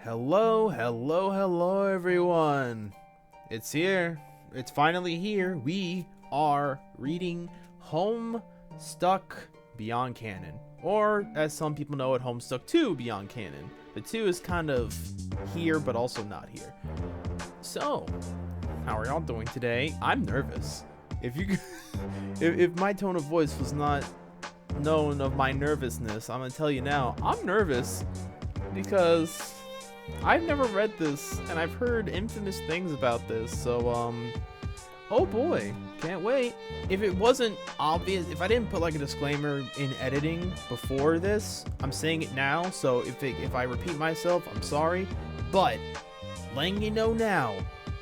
Hello, everyone. It's here. It's finally here. We are reading Homestuck Beyond Canon. Or, as some people know it, Homestuck 2 Beyond Canon. The 2 is kind of here, but also not here. So, how are y'all doing today? I'm nervous. If my tone of voice was not known of my nervousness, I'm gonna tell you now, I'm nervous because I've never read this, and I've heard infamous things about this, so, oh boy, can't wait. If it wasn't obvious, if I didn't put like a disclaimer in editing before this, I'm saying it now, so if I repeat myself, I'm sorry, but letting you know now,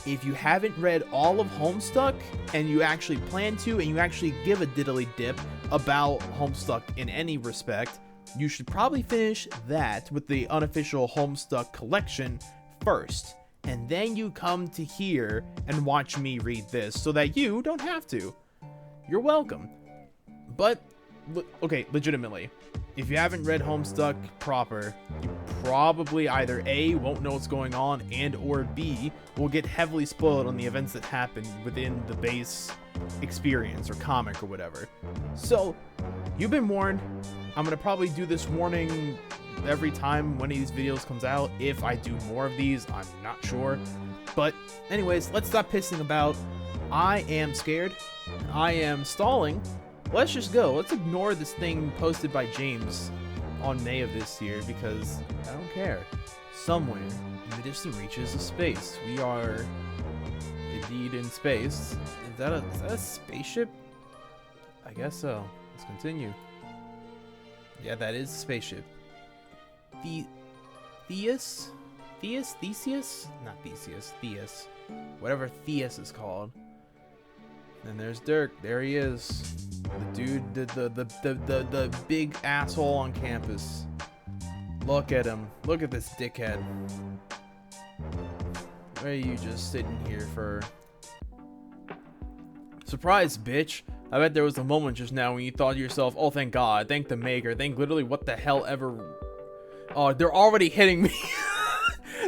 if you haven't read all of Homestuck, and you actually plan to, and you actually give a diddly dip about Homestuck in any respect, you should probably finish that with the unofficial Homestuck collection first, and then you come to here and watch me read this so that you don't have to. You're welcome. But, okay, legitimately, if you haven't read Homestuck proper, you probably either A, won't know what's going on, and or B, will get heavily spoiled on the events that happen within the base experience or comic or whatever. So, you've been warned. I'm gonna probably do this warning every time one of these videos comes out. If I do more of these, I'm not sure. But anyways, let's stop pissing about. I am scared. I am stalling. Let's just go. Let's ignore this thing posted by James on May of this year because I don't care. Somewhere in the distant reaches of space, we are indeed in space. Is that a spaceship? I guess so. Let's continue. Yeah, that is a spaceship. Theseus? Not Theseus. Theus. Whatever Theus is called. And there's Dirk. There he is. The dude, the big asshole on campus. Look at him. Look at this dickhead. Why are you just sitting here for? Surprise, bitch. I bet there was a moment just now when you thought to yourself, oh, thank God, thank the maker, thank literally what the hell ever. Oh, they're already hitting me.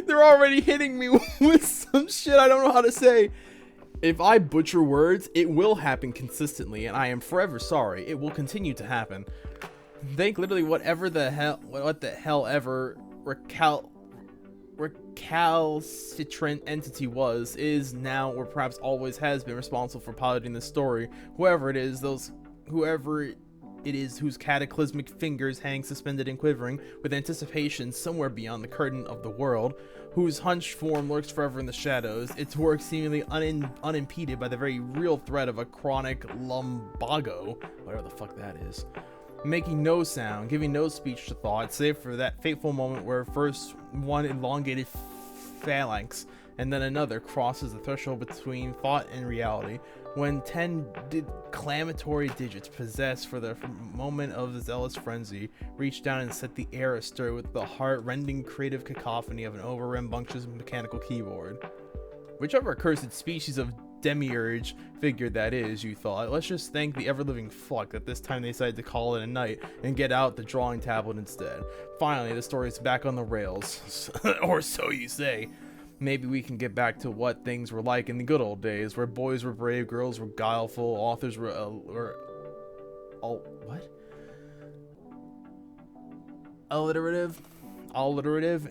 They're already hitting me with some shit I don't know how to say. If I butcher words, it will happen consistently, and I am forever sorry. It will continue to happen. Thank literally whatever the hell, what the hell ever recalcitrant entity was, is now, or perhaps always has been responsible for piloting this story. Whoever it is whose cataclysmic fingers hang suspended and quivering with anticipation somewhere beyond the curtain of the world, whose hunched form lurks forever in the shadows, its work seemingly unimpeded by the very real threat of a chronic lumbago, whatever the fuck that is, making no sound, giving no speech to thought, save for that fateful moment where first one elongated phalanx and then another crosses the threshold between thought and reality, when 10 declamatory digits possessed for the moment of zealous frenzy reach down and set the air astir with the heart-rending creative cacophony of an over-rambunctious mechanical keyboard. Whichever accursed species of demiurge figure that is, you thought, let's just thank the ever-living fuck that this time they decided to call it a night and get out the drawing tablet instead. Finally, the story's back on the rails. Or so you say. Maybe we can get back to what things were like in the good old days, where boys were brave, girls were guileful, authors were alliterative,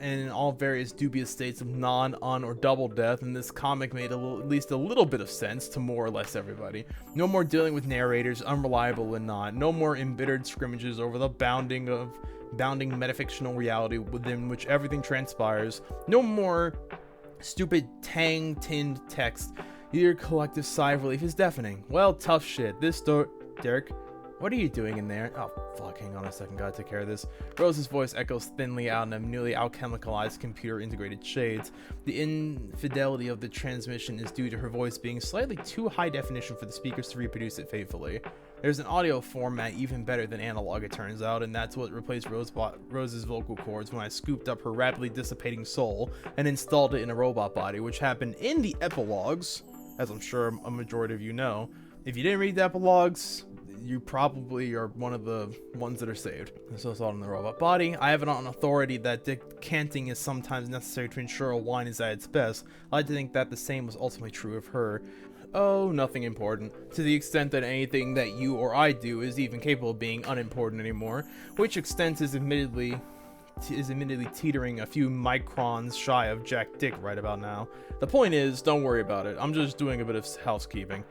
and in all various dubious states of non, un, or double death, and this comic made at least a little bit of sense to more or less everybody. No more dealing with narrators, unreliable and not. No more embittered scrimmages over the bounding metafictional reality within which everything transpires. No more stupid tang-tinned text. Your collective sigh of relief is deafening. Well, tough shit. Dirk, what are you doing in there? Oh, fuck, hang on a second, gotta take care of this. Rose's voice echoes thinly out in a newly alchemicalized computer-integrated shades. The infidelity of the transmission is due to her voice being slightly too high definition for the speakers to reproduce it faithfully. There's an audio format even better than analog, it turns out, and that's what replaced Rose's vocal cords when I scooped up her rapidly dissipating soul and installed it in a robot body, which happened in the Epilogues, as I'm sure a majority of you know. If you didn't read the Epilogues, you probably are one of the ones that are saved. So it's all in the robot body. I have it on authority that decanting is sometimes necessary to ensure a wine is at its best. I like to think that the same was ultimately true of her. Oh, nothing important. To the extent that anything that you or I do is even capable of being unimportant anymore, which extent is admittedly teetering a few microns shy of Jack Dick right about now. The point is, don't worry about it. I'm just doing a bit of housekeeping.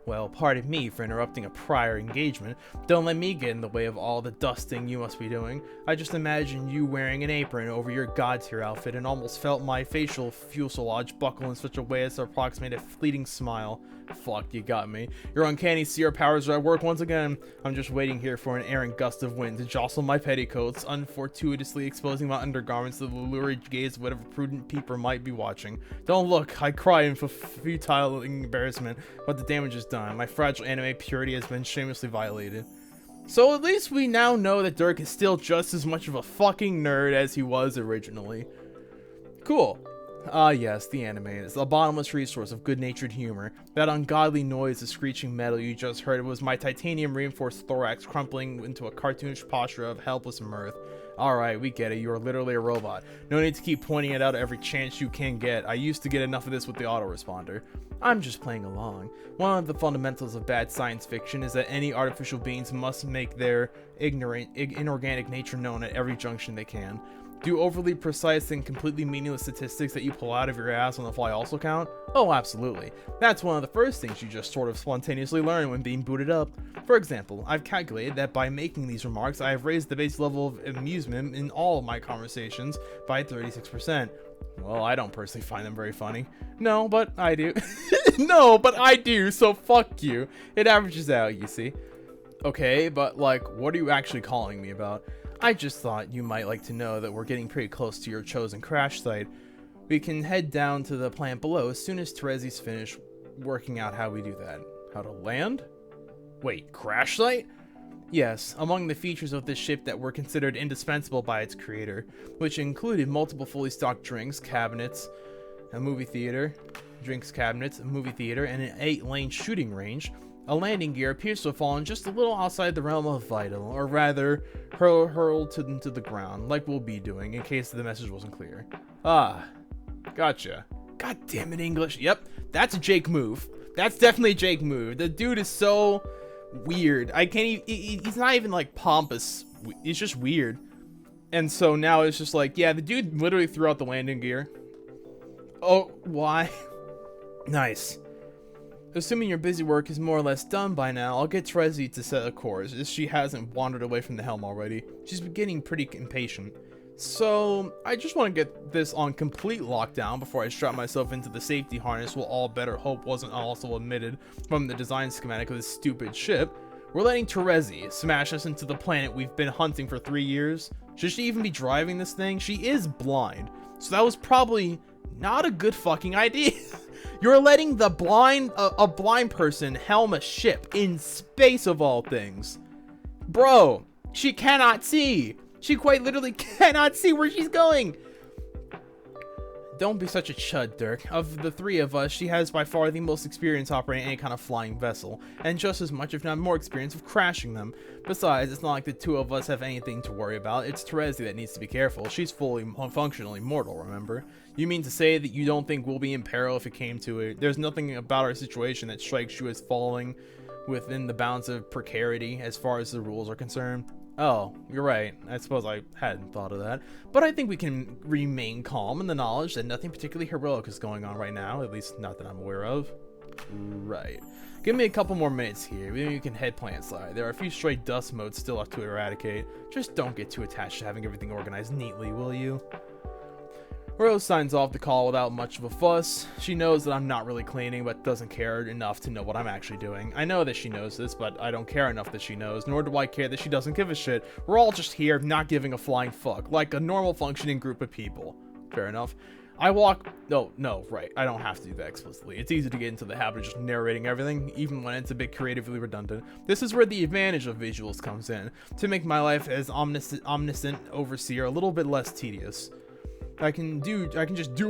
Well, pardon me for interrupting a prior engagement. Don't let me get in the way of all the dusting you must be doing. I just imagined you wearing an apron over your god-tier outfit and almost felt my facial fuselage buckle in such a way as to approximate a fleeting smile. Fuck, you got me. Your uncanny seer powers are at work once again. I'm just waiting here for an errant gust of wind to jostle my petticoats, unfortuitously exposing my undergarments to the lurid gaze of whatever prudent peeper might be watching. Don't look, I cry in futile embarrassment, but the damage is done. My fragile anime purity has been shamelessly violated. So at least we now know that Dirk is still just as much of a fucking nerd as he was originally. Cool. Ah yes, the anime is a bottomless resource of good-natured humor. That ungodly noise of screeching metal you just heard was my titanium-reinforced thorax crumpling into a cartoonish posture of helpless mirth. Alright, we get it, you are literally a robot. No need to keep pointing it out every chance you can get. I used to get enough of this with the autoresponder. I'm just playing along. One of the fundamentals of bad science fiction is that any artificial beings must make their inorganic nature known at every junction they can. Do overly precise and completely meaningless statistics that you pull out of your ass on the fly also count? Oh, absolutely. That's one of the first things you just sort of spontaneously learn when being booted up. For example, I've calculated that by making these remarks, I have raised the base level of amusement in all of my conversations by 36%. Well, I don't personally find them very funny. No, but I do. No, but I do, so fuck you. It averages out, you see. Okay, but like, what are you actually calling me about? I just thought you might like to know that we're getting pretty close to your chosen crash site. We can head down to the plant below as soon as Theseus finished working out how we do that. How to land? Wait, crash site? Yes, among the features of this ship that were considered indispensable by its creator, which included multiple fully stocked drinks cabinets, a movie theater, and an 8-lane shooting range, a landing gear appears to have fallen just a little outside the realm of vital, or rather, hurled into the ground, like we'll be doing, in case the message wasn't clear. Ah, gotcha. God damn it, English. Yep, that's a Jake move. That's definitely a Jake move. The dude is so weird. I can't even, he's not even like pompous. It's just weird. And so now it's just like, yeah, the dude literally threw out the landing gear. Oh, why? Nice. Assuming your busy work is more or less done by now, I'll get Trezzy to set a course, if she hasn't wandered away from the helm already. She's getting pretty impatient. So, I just want to get this on complete lockdown before I strap myself into the safety harness while all better hope wasn't also omitted from the design schematic of this stupid ship. We're letting Terezi smash us into the planet we've been hunting for 3 years. Should she even be driving this thing? She is blind, so that was probably not a good fucking idea. You're letting the a blind person helm a ship in space of all things. Bro, she cannot see. She quite literally cannot see where she's going. Don't be such a chud, Dirk. Of the three of us, she has by far the most experience operating any kind of flying vessel, and just as much if not more experience of crashing them. Besides, it's not like the two of us have anything to worry about. It's Terezi that needs to be careful. She's fully functionally mortal, remember? You mean to say that you don't think we'll be in peril if it came to it? There's nothing about our situation that strikes you as falling within the bounds of precarity as far as the rules are concerned? Oh, you're right. I suppose I hadn't thought of that. But I think we can remain calm in the knowledge that nothing particularly heroic is going on right now, at least not that I'm aware of. Right. Give me a couple more minutes here. Maybe you can head plant side. There are a few stray dust motes still left to eradicate. Just don't get too attached to having everything organized neatly, will you? Rose signs off the call without much of a fuss. She knows that I'm not really cleaning, but doesn't care enough to know what I'm actually doing. I know that she knows this, but I don't care enough that she knows, nor do I care that she doesn't give a shit. We're all just here, not giving a flying fuck, like a normal functioning group of people. Fair enough. I walk... No, right. I don't have to do that explicitly. It's easy to get into the habit of just narrating everything, even when it's a bit creatively redundant. This is where the advantage of visuals comes in, to make my life as omniscient overseer a little bit less tedious. I can just do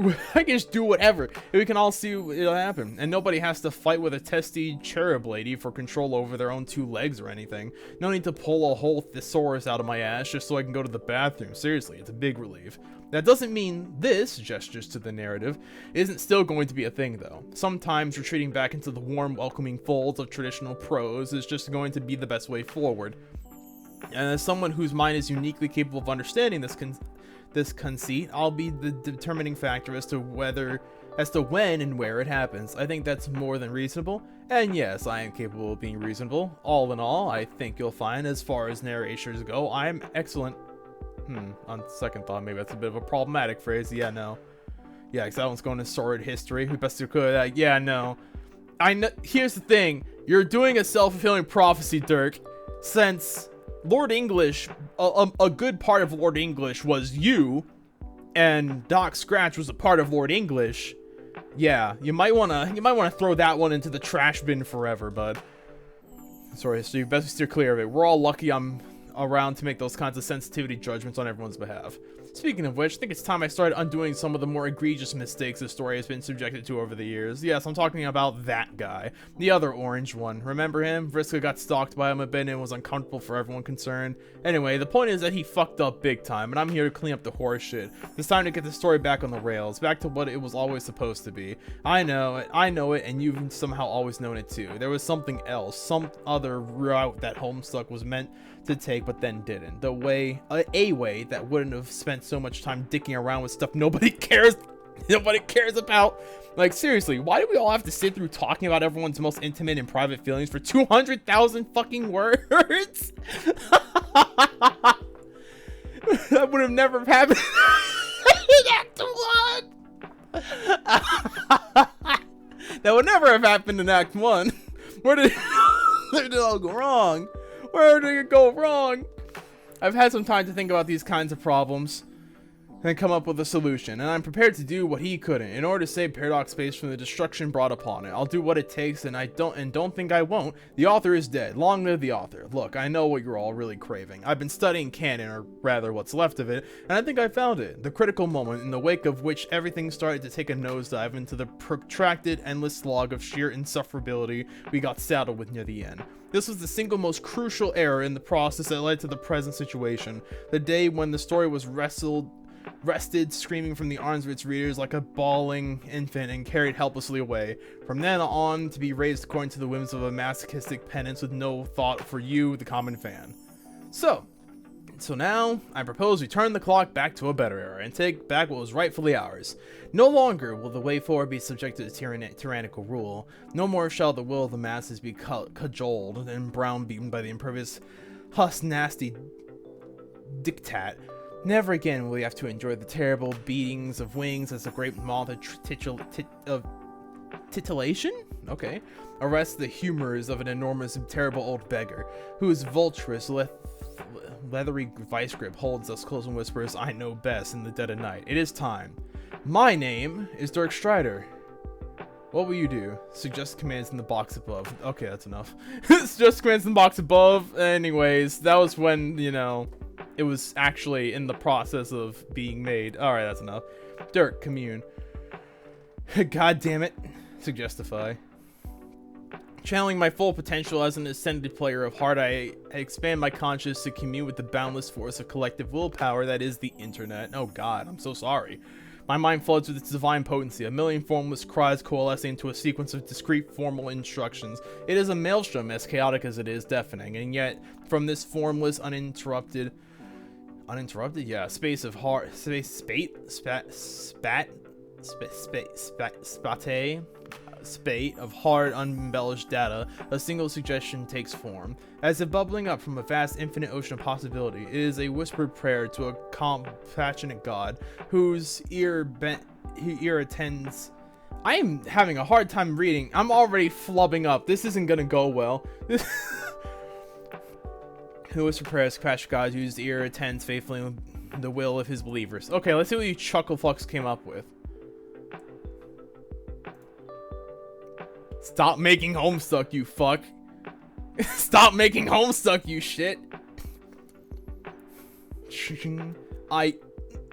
whatever. We can all see it'll happen. And nobody has to fight with a testy cherub lady for control over their own 2 legs or anything. No need to pull a whole thesaurus out of my ass just so I can go to the bathroom. Seriously, it's a big relief. That doesn't mean this, gestures to the narrative, isn't still going to be a thing though. Sometimes retreating back into the warm, welcoming folds of traditional prose is just going to be the best way forward. And as someone whose mind is uniquely capable of understanding this conceit, I'll be the determining factor as to when and where it happens. I think that's more than reasonable, and yes, I am capable of being reasonable. All in all, I think you'll find, as far as narrators go, I am excellent. On second thought, maybe that's a bit of a problematic phrase. Yeah, no. Yeah, because that one's going to sordid history. We best do good. Yeah, no. I know. Here's the thing. You're doing a self-fulfilling prophecy, Dirk. Since Lord English, a good part of Lord English was you, and Doc Scratch was a part of Lord English. Yeah, you might wanna throw that one into the trash bin forever, bud. Sorry, so you best steer clear of it. We're all lucky I'm around to make those kinds of sensitivity judgments on everyone's behalf. Speaking of which, I think it's time I started undoing some of the more egregious mistakes this story has been subjected to over the years. Yes, I'm talking about that guy. The other orange one. Remember him? Vriska got stalked by him a bit and it was uncomfortable for everyone concerned. Anyway, the point is that he fucked up big time, and I'm here to clean up the horse shit. It's time to get the story back on the rails, back to what it was always supposed to be. I know it, and you've somehow always known it too. There was something else, some other route that Homestuck was meant to take but then didn't. A way that wouldn't have spent so much time dicking around with stuff nobody cares about. Like, seriously, why do we all have to sit through talking about everyone's most intimate and private feelings for 200,000 fucking words? That would have never happened in Act 1. That would never have happened in Act 1. Where did it all go wrong? Where did it go wrong? I've had some time to think about these kinds of problems and come up with a solution, and I'm prepared to do what he couldn't in order to save Paradox Space from the destruction brought upon it. I'll do what it takes, and don't think I won't. The author is dead. Long live the author. Look, I know what you're all really craving. I've been studying Canon, or rather what's left of it, and I think I found it. The critical moment in the wake of which everything started to take a nosedive into the protracted, endless slog of sheer insufferability we got saddled with near the end. This was the single most crucial error in the process that led to the present situation. The day when the story was wrested screaming from the arms of its readers like a bawling infant and carried helplessly away. From then on, to be raised according to the whims of a masochistic penance with no thought for you, the common fan. So now, I propose we turn the clock back to a better era and take back what was rightfully ours. No longer will the way forward be subjected to tyrannical rule. No more shall the will of the masses be cajoled and browbeaten by the impervious, nasty diktat. Never again will we have to enjoy the terrible beatings of wings as the great moth of titillation? Okay. Arrests the humors of an enormous and terrible old beggar, whose vulturous leathery vice grip holds us close and whispers, "I know best," in the dead of night. It is time. My name is Dirk Strider. What will you do? Suggest commands in the box above. Okay, that's enough. Suggest commands in the box above. Anyways, that was when, it was actually in the process of being made. Alright, that's enough. Dirk, commune. God damn it. Suggestify. Channeling my full potential as an ascended player of heart, I expand my conscience to commune with the boundless force of collective willpower that is the internet. Oh god, I'm so sorry. My mind floods with its divine potency, a million formless cries coalescing into a sequence of discrete formal instructions. It is a maelstrom, as chaotic as it is deafening, and yet, from this formless, uninterrupted, yeah, space of heart, spate of hard, unembellished data, a single suggestion takes form. As if bubbling up from a vast, infinite ocean of possibility, it is a whispered prayer to a compassionate God, whose ear attends. I am having a hard time reading. I'm already flubbing up. This isn't gonna go well. Who whispered prayers to compassionate God, whose ear attends faithfully the will of his believers. Okay, let's see what you Chucklefucks came up with. Stop making Homestuck, you fuck. Stop making Homestuck, you shit.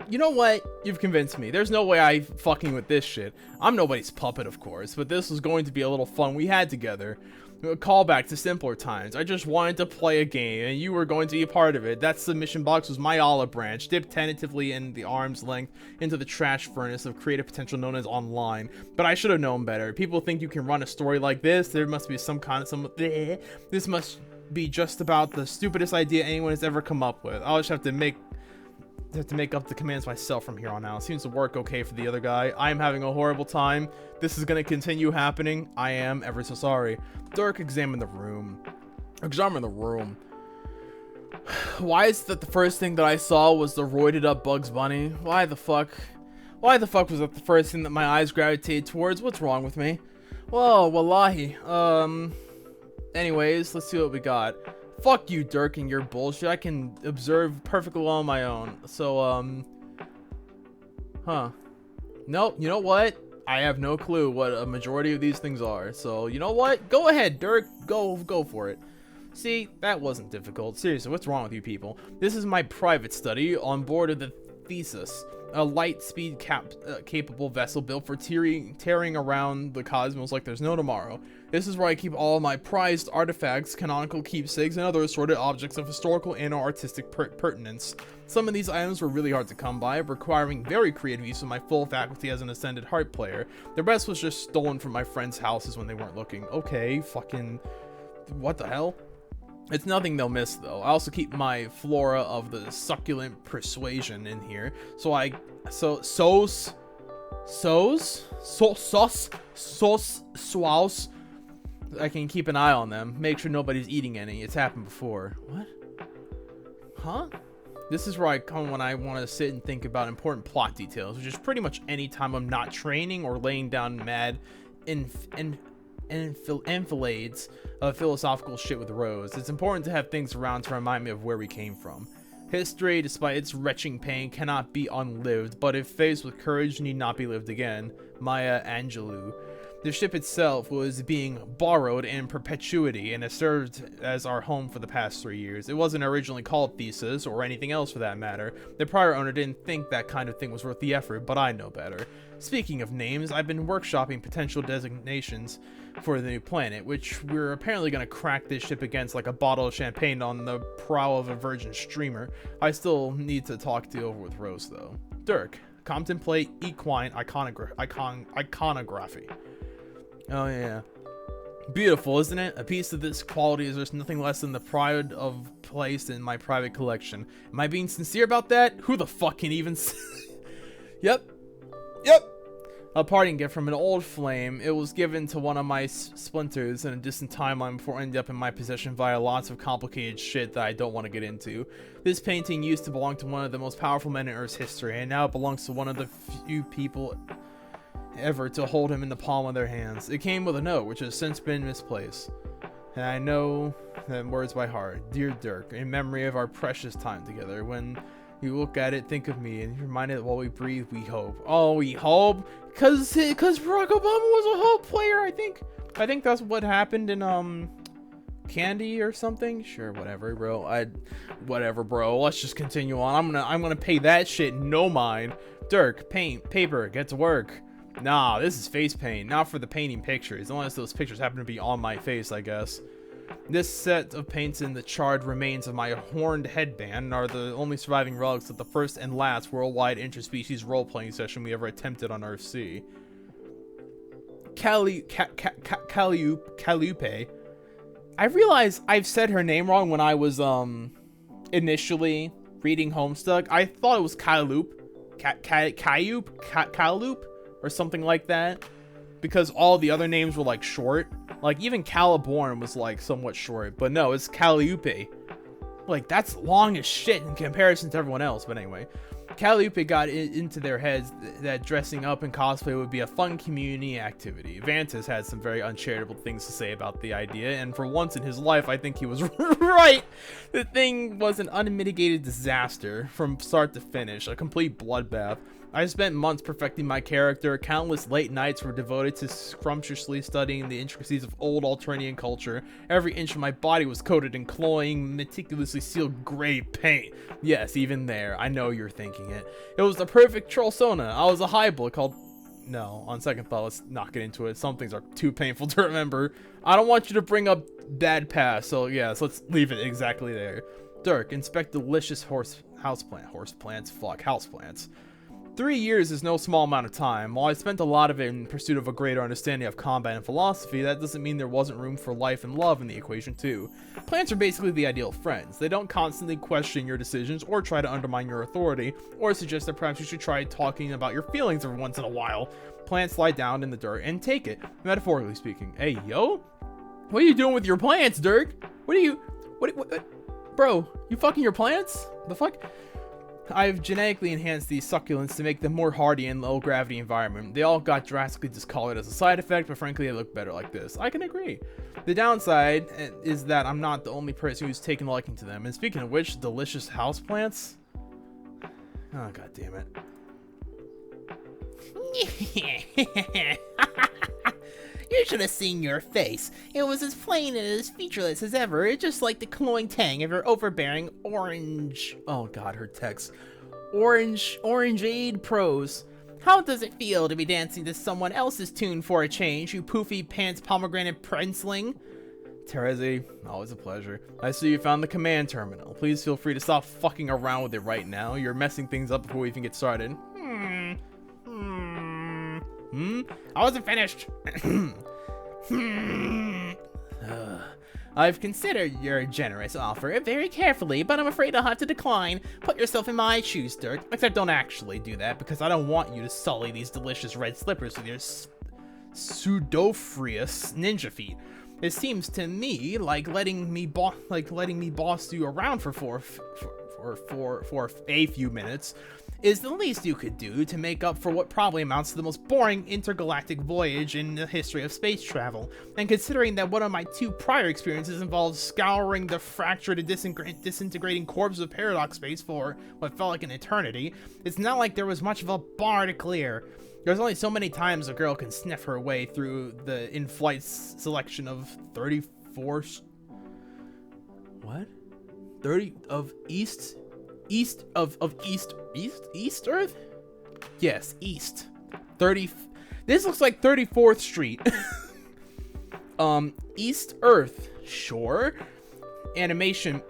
You know what? You've convinced me. There's no way I fucking with this shit. I'm nobody's puppet, of course, but this was going to be a little fun we had together. A callback to simpler times. I just wanted to play a game, and you were going to be a part of it. That submission box was my olive branch, dipped tentatively in the arm's length into the trash furnace of creative potential known as online. But I should have known better. People think you can run a story like this. There must be some kind of this must be just about the stupidest idea anyone has ever come up with. I'll just have to make up the commands myself from here on out. Seems to work okay for the other guy. I am having a horrible time. This is going to continue happening. I am ever so sorry. Dirk examined the room. Why is that the first thing that I saw was the roided up Bugs Bunny? Why the fuck was that the first thing that my eyes gravitated towards? What's wrong with me? Well, wallahi. Anyways, let's see what we got. Fuck you, Dirk, and your bullshit. I can observe perfectly well on my own. So, Nope, you know what? I have no clue what a majority of these things are. So, you know what? Go ahead, Dirk. Go for it. See, that wasn't difficult. Seriously, what's wrong with you people? This is my private study on board of the Theseus, a light-speed capable vessel built for tearing around the cosmos like there's no tomorrow. This is where I keep all my prized artifacts, canonical keepsakes, and other assorted objects of historical and artistic pertinence. Some of these items were really hard to come by, requiring very creative use of my full faculty as an ascended harp player. The rest was just stolen from my friends' houses when they weren't looking. Okay, fucking... what the hell? It's nothing they'll miss, though. I also keep my flora of the succulent persuasion in here, I can keep an eye on them, make sure nobody's eating any. It's happened before. What? Huh? This is where I come when I want to sit and think about important plot details, which is pretty much any time I'm not training or laying down mad enfilades of philosophical shit with Rose. It's important to have things around to remind me of where we came from. History, despite its retching pain, cannot be unlived, but if faced with courage, need not be lived again. Maya Angelou. The ship itself was being borrowed in perpetuity and has served as our home for the past 3 years. It wasn't originally called Theseus, or anything else for that matter. The prior owner didn't think that kind of thing was worth the effort, but I know better. Speaking of names, I've been workshopping potential designations for the new planet, which we're apparently going to crack this ship against like a bottle of champagne on the prow of a virgin streamer. I still need to talk it over with Rose, though. Dirk, contemplate equine iconography. Oh yeah. Beautiful, isn't it? A piece of this quality is just nothing less than the pride of place in my private collection. Am I being sincere about that? Who the fuck can even Yep. A parting gift from an old flame. It was given to one of my splinters in a distant timeline before ending up in my possession via lots of complicated shit that I don't want to get into. This painting used to belong to one of the most powerful men in Earth's history, and now it belongs to one of the few people ever to hold him in the palm of their hands. It came with a note, which has since been misplaced. And I know that words by heart. Dear Dirk, in memory of our precious time together, when you look at it, think of me, and you're reminded that while we breathe, we hope. Oh, we hope? Cause Barack Obama was a hope player, I think. I think that's what happened in, Candy or something. Sure, whatever, bro. Whatever, bro. Let's just continue on. I'm gonna pay that shit no mind. Dirk, paint, paper, get to work. Nah, this is face paint, not for the painting pictures, unless those pictures happen to be on my face, I guess. This set of paints and the charred remains of my horned headband are the only surviving relics of the first and last worldwide interspecies role-playing session we ever attempted on Earthsea. Calliope. I realize I've said her name wrong when I was, initially reading Homestuck. I thought it was Calliope. Calliope? Or something like that, because all the other names were like short. Like even Caliborn was like somewhat short, but no, it's Calliope. Like that's long as shit in comparison to everyone else. But anyway, Calliope got into their heads that dressing up in cosplay would be a fun community activity. Vantas had some very uncharitable things to say about the idea, and for once in his life, I think he was right. The thing was an unmitigated disaster from start to finish, a complete bloodbath. I spent months perfecting my character. Countless late nights were devoted to scrumptiously studying the intricacies of old Alternian culture. Every inch of my body was coated in cloying, meticulously sealed gray paint. Yes, even there, I know you're thinking it. It was the perfect trollsona. I was a highblood called... No, on second thought, let's not get into it. Some things are too painful to remember. I don't want you to bring up bad past, so yes, let's leave it exactly there. Dirk, inspect delicious houseplants. 3 years is no small amount of time. While I spent a lot of it in pursuit of a greater understanding of combat and philosophy, that doesn't mean there wasn't room for life and love in the equation too. Plants are basically the ideal friends. They don't constantly question your decisions or try to undermine your authority, or suggest that perhaps you should try talking about your feelings every once in a while. Plants lie down in the dirt and take it, metaphorically speaking. Hey, yo? What are you doing with your plants, Dirk? Bro, you fucking your plants? The fuck? I've genetically enhanced these succulents to make them more hardy in low gravity environment. They all got drastically discolored as a side effect, but frankly they look better like this. I can agree. The downside is that I'm not the only person who's taken a liking to them. And speaking of which, delicious houseplants? Oh, god damn it. You should have seen your face. It was as plain and as featureless as ever. It's just like the cloying tang of your overbearing orange... Oh god, her text. Orangeade prose. How does it feel to be dancing to someone else's tune for a change, you poofy pants pomegranate princeling? Terezi, always a pleasure. I see you found the command terminal. Please feel free to stop fucking around with it right now. You're messing things up before we even get started. I wasn't finished. I've considered your generous offer very carefully, but I'm afraid I'll have to decline. Put yourself in my shoes, Dirk. Except don't actually do that, because I don't want you to sully these delicious red slippers with your pseudofrious ninja feet. It seems to me like letting me boss you around for a few minutes is the least you could do to make up for what probably amounts to the most boring intergalactic voyage in the history of space travel. And considering that one of my 2 prior experiences involved scouring the fractured and disintegrating corpses of paradox space for what felt like an eternity, it's not like there was much of a bar to clear. There's only so many times a girl can sniff her way through the in-flight selection of 34... What? 30 of East Earth? Yes, East. 30. This looks like 34th Street. East Earth. Sure. Animation.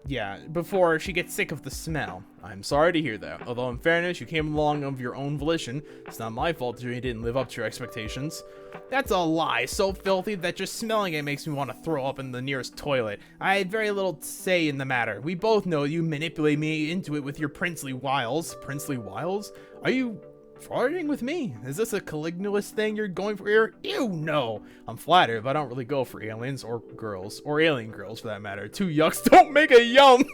Yeah, before she gets sick of the smell. I'm sorry to hear that. Although in fairness, you came along of your own volition. It's not my fault that you didn't live up to your expectations. That's a lie, so filthy that just smelling it makes me want to throw up in the nearest toilet. I had very little say in the matter. We both know you manipulate me into it with your princely wiles. Princely wiles? Are you flirting with me? Is this a caligulous thing you're going for here? Ew, no. I'm flattered, but I don't really go for aliens or girls, or alien girls for that matter. 2 yucks don't make a yum.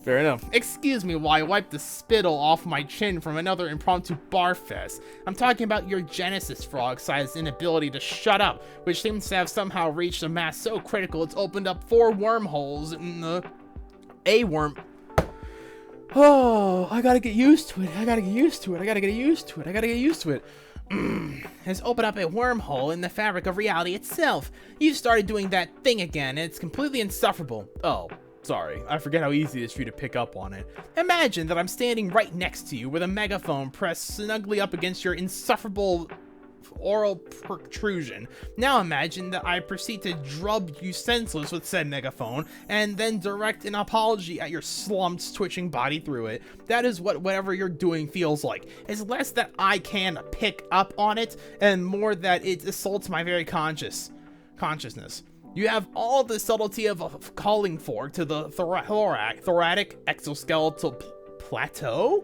Fair enough. Excuse me while I wipe the spittle off my chin from another impromptu bar fest. I'm talking about your Genesis frog-sized inability to shut up, which seems to have somehow reached a mass so critical it's opened up 4 wormholes in the... Oh, I gotta get used to it. Has opened up a wormhole in the fabric of reality itself. You've started doing that thing again, and it's completely insufferable. Oh. Sorry, I forget how easy it is for you to pick up on it. Imagine that I'm standing right next to you with a megaphone pressed snugly up against your insufferable oral protrusion. Now imagine that I proceed to drub you senseless with said megaphone, and then direct an apology at your slumped, twitching body through it. That is what whatever you're doing feels like. It's less that I can pick up on it, and more that it assaults my very consciousness. You have all the subtlety of a calling fork to the thoracic exoskeletal plateau?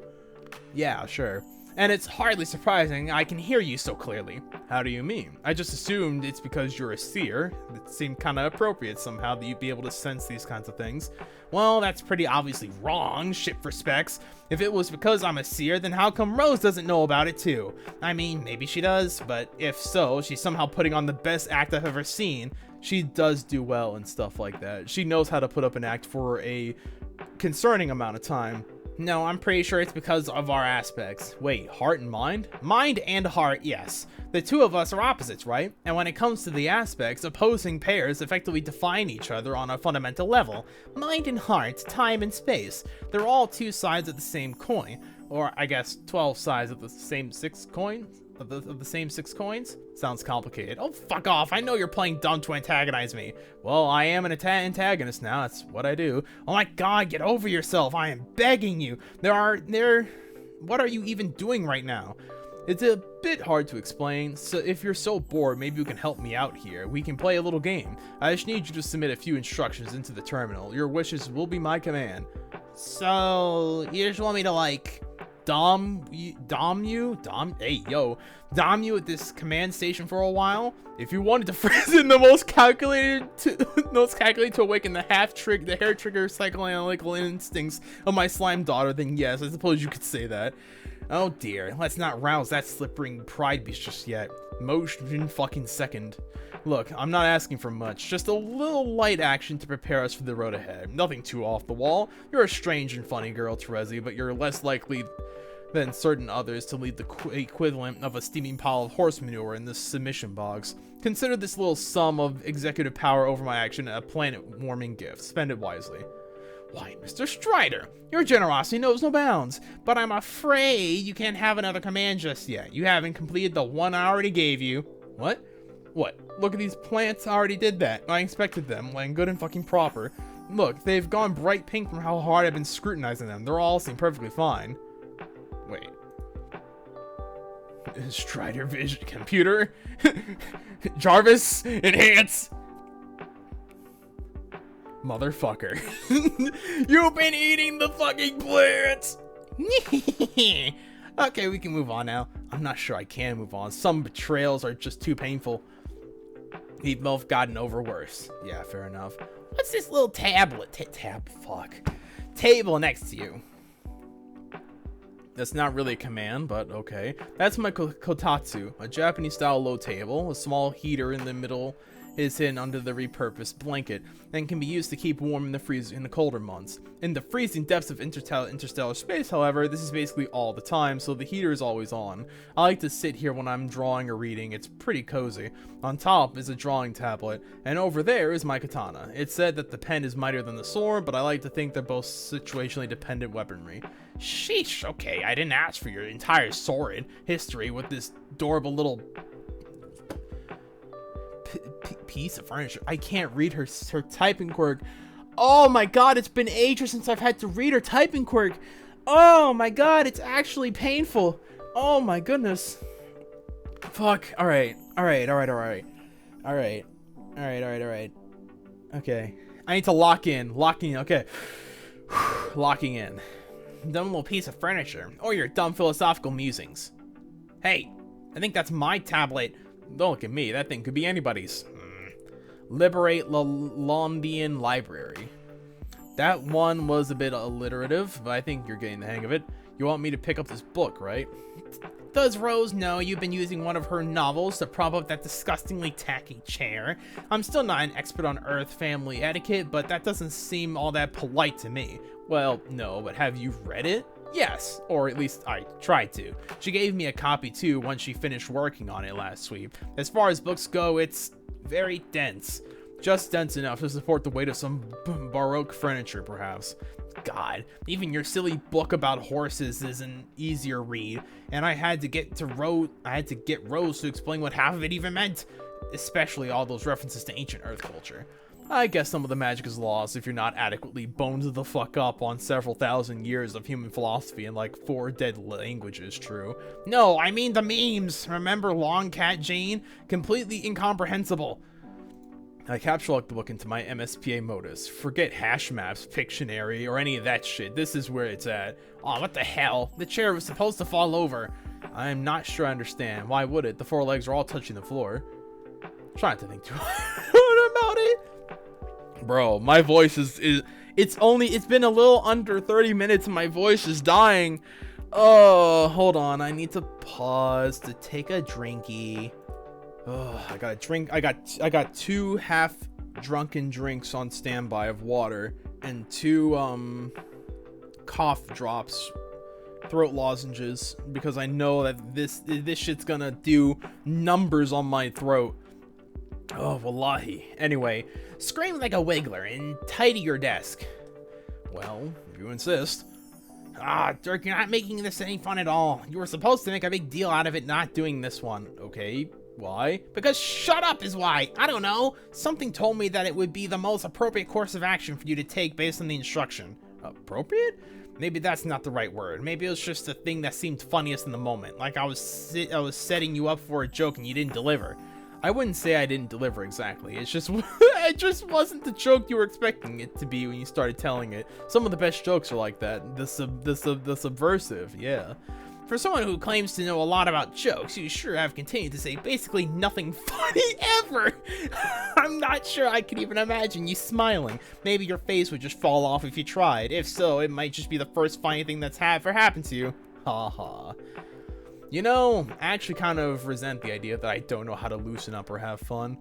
Yeah, sure. And it's hardly surprising I can hear you so clearly. How do you mean? I just assumed it's because you're a seer. It seemed kind of appropriate somehow that you'd be able to sense these kinds of things. Well, that's pretty obviously wrong, shit for specs. If it was because I'm a seer, then how come Rose doesn't know about it too? I mean, maybe she does, but if so, she's somehow putting on the best act I've ever seen. She does do well and stuff like that. She knows how to put up an act for a concerning amount of time. No, I'm pretty sure it's because of our aspects. Wait, heart and mind? Mind and heart, yes. The two of us are opposites, right? And when it comes to the aspects, opposing pairs effectively define each other on a fundamental level. Mind and heart, time and space. They're all two sides of the same coin. Or, I guess, 12 sides of the same 6 coins? Of the same 6 coins? Sounds complicated. Oh, fuck off. I know you're playing dumb to antagonize me. Well, I am an antagonist now. That's what I do. Oh my god, get over yourself. I am begging you. What are you even doing right now? It's a bit hard to explain, so if you're so bored, maybe you can help me out here. We can play a little game. I just need you to submit a few instructions into the terminal. Your wishes will be my command. So, you just want me to, like, dom you at this command station for a while? If you wanted to freeze in the most calculated to awaken the hair trigger psychoanalytical instincts of my slime daughter, then yes, I suppose you could say that. Oh dear, let's not rouse that slippery pride beast just yet. Motion fucking second. Look, I'm not asking for much, just a little light action to prepare us for the road ahead. Nothing too off the wall. You're a strange and funny girl, Terezi, but you're less likely than certain others to lead the equivalent of a steaming pile of horse manure in the submission box. Consider this little sum of executive power over my action a planet-warming gift. Spend it wisely. Why, Mr. Strider, your generosity knows no bounds, but I'm afraid you can't have another command just yet. You haven't completed the one I already gave you. What? What? Look at these plants. I already did that. I inspected them, like good and fucking proper. Look, they've gone bright pink from how hard I've been scrutinizing them. They're all seem perfectly fine. Wait. Strider vision computer? Jarvis, enhance! Motherfucker. You've been eating the fucking plants! Okay, we can move on now. I'm not sure I can move on. Some betrayals are just too painful. We've both gotten over worse. Yeah, fair enough. What's this little table next to you? That's not really a command, but okay. That's my kotatsu, a Japanese-style low table. A small heater in the middle is hidden under the repurposed blanket and can be used to keep warm in the colder months. In the freezing depths of interstellar space, however, this is basically all the time, so the heater is always on. I like to sit here when I'm drawing or reading. It's pretty cozy. On top is a drawing tablet, and over there is my katana. It's said that the pen is mightier than the sword, but I like to think they're both situationally dependent weaponry. Sheesh, okay, I didn't ask for your entire sordid history with this adorable little piece of furniture. I can't read her typing quirk. Oh my god, it's been ages since I've had to read her typing quirk. Oh my god, it's actually painful. Oh my goodness. Fuck. Alright. Okay. I need to lock in. Okay. Locking in. Dumb little piece of furniture, or your dumb philosophical musings. Hey, I think that's my tablet. Don't look at me, that thing could be anybody's. Liberate Londian Library. That one was a bit alliterative, but I think you're getting the hang of it. You want me to pick up this book, right? Does Rose know you've been using one of her novels to prop up that disgustingly tacky chair? I'm still not an expert on Earth family etiquette, but that doesn't seem all that polite to me. Well, no, but have you read it? Yes, or at least I tried to. She gave me a copy too once she finished working on it last week. As far as books go, it's very dense. Just dense enough to support the weight of some Baroque furniture, perhaps. God, even your silly book about horses is an easier read, and I had to get Rose to explain what half of it even meant, especially all those references to ancient Earth culture. I guess some of the magic is lost if you're not adequately boned the fuck up on several thousand years of human philosophy and like 4 dead languages, true. No, I mean the memes. Remember Long Cat Jane? Completely incomprehensible. I capture-locked the book into my MSPA modus. Forget hash maps, Pictionary, or any of that shit. This is where it's at. Aw, what the hell? The chair was supposed to fall over. I'm not sure I understand. Why would it? The 4 legs are all touching the floor. I'm trying to think too hard about it. Bro, my voice it's been a little under 30 minutes and my voice is dying. Oh, hold on. I need to pause to take a drinky. Oh, I gotta drink. I got 2 half drunken drinks on standby of water and 2 cough drops, throat lozenges, because I know that this shit's gonna do numbers on my throat. Oh, wallahi. Anyway, Scream like a wiggler and tidy your desk. well, if you insist. Ah, Dirk, you're not making this any fun at all. You were supposed to make a big deal out of it not doing this one. Okay, why? Because shut up is why. I don't know. Something told me that it would be the most appropriate course of action for you to take based on the instruction. Appropriate? Maybe that's not the right word. Maybe it was just the thing that seemed funniest in the moment. Like I was setting you up for a joke and you didn't deliver. I wouldn't say I didn't deliver exactly. It's just it just wasn't the joke you were expecting it to be when you started telling it. Some of the best jokes are like that. The subversive, yeah. For someone who claims to know a lot about jokes, you sure have continued to say basically nothing funny ever. I'm not sure I could even imagine you smiling. Maybe your face would just fall off if you tried. If so, it might just be the first funny thing that's ever happened to you. Ha ha. You know, I actually kind of resent the idea that I don't know how to loosen up or have fun.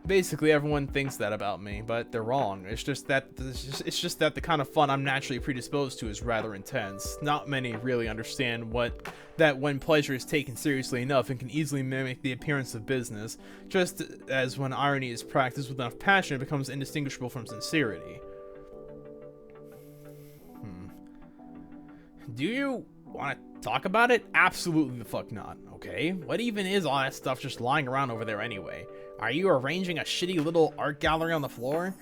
Basically, everyone thinks that about me, but they're wrong. It's just that the kind of fun I'm naturally predisposed to is rather intense. Not many really understand that when pleasure is taken seriously enough, it can easily mimic the appearance of business, just as when irony is practiced with enough passion, it becomes indistinguishable from sincerity. Do you want to talk about it? Absolutely the fuck not, okay? What even is all that stuff just lying around over there anyway? Are you arranging a shitty little art gallery on the floor?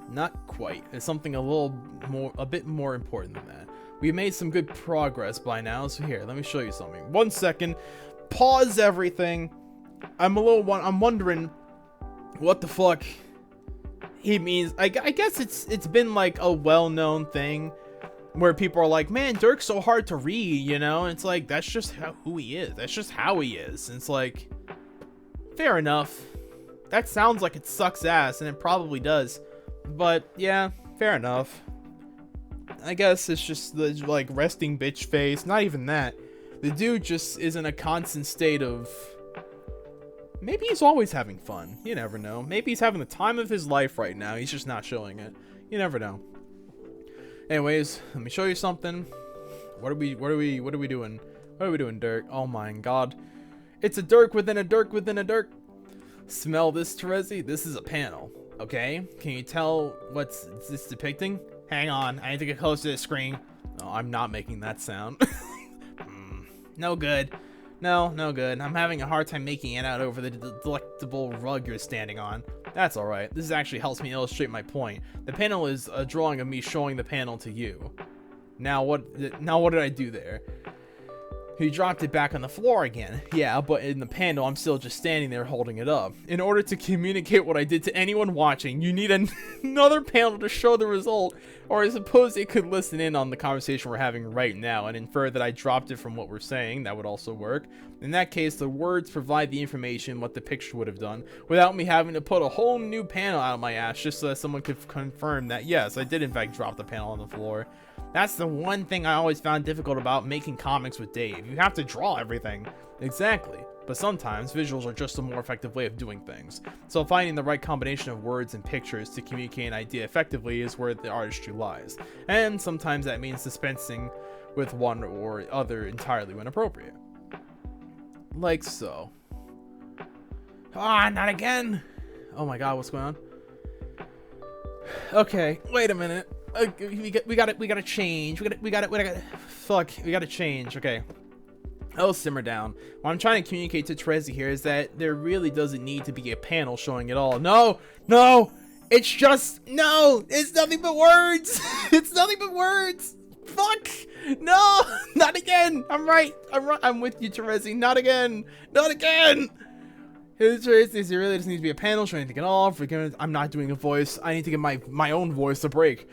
Not quite. It's something a bit more important than that. We've made some good progress by now, so here, let me show you something. 1 second. Pause everything. I'm wondering what the fuck he means. I guess it's been like a well-known thing where people are like, man, Dirk's so hard to read, you know? And it's like, that's just who he is. That's just how he is. And it's like, fair enough. That sounds like it sucks ass, and it probably does. But, yeah, fair enough. I guess it's just the, like, resting bitch face. Not even that. The dude just is in a constant state of... Maybe he's always having fun. You never know. Maybe he's having the time of his life right now. He's just not showing it. You never know. Anyways, let me show you something. What are we doing? What are we doing, Dirk? Oh my god. It's a Dirk within a Dirk within a Dirk. Smell this, Terezi? This is a panel, okay? Can you tell what's this depicting? Hang on, I need to get close to the screen. No, I'm not making that sound. No good. No good. I'm having a hard time making it out over the delectable rug you're standing on. That's alright. This actually helps me illustrate my point. The panel is a drawing of me showing the panel to you. Now what did I do there? He dropped it back on the floor again. Yeah, but in the panel, I'm still just standing there holding it up. In order to communicate what I did to anyone watching, you need another panel to show the result, or I suppose it could listen in on the conversation we're having right now and infer that I dropped it from what we're saying. That would also work. In that case, the words provide the information what the picture would have done, without me having to put a whole new panel out of my ass just so that someone could confirm that, yes, I did in fact drop the panel on the floor. That's the one thing I always found difficult about making comics with Dave. You have to draw everything. Exactly. But sometimes visuals are just a more effective way of doing things. So finding the right combination of words and pictures to communicate an idea effectively is where the artistry lies. And sometimes that means dispensing with one or other entirely when appropriate. Like so. Ah, not again. Oh my god, what's going on? Okay, wait a minute. We gotta change. We gotta change. Okay. I'll simmer down. What I'm trying to communicate to Terezi here is that there really doesn't need to be a panel showing it all. No! It's nothing but words! It's nothing but words! Fuck! No! Not again! I'm right. I'm with you, Terezi. Not again! Not again! Terezi, there really doesn't need to be a panel showing anything at all. I'm not doing a voice. I need to give my own voice a break.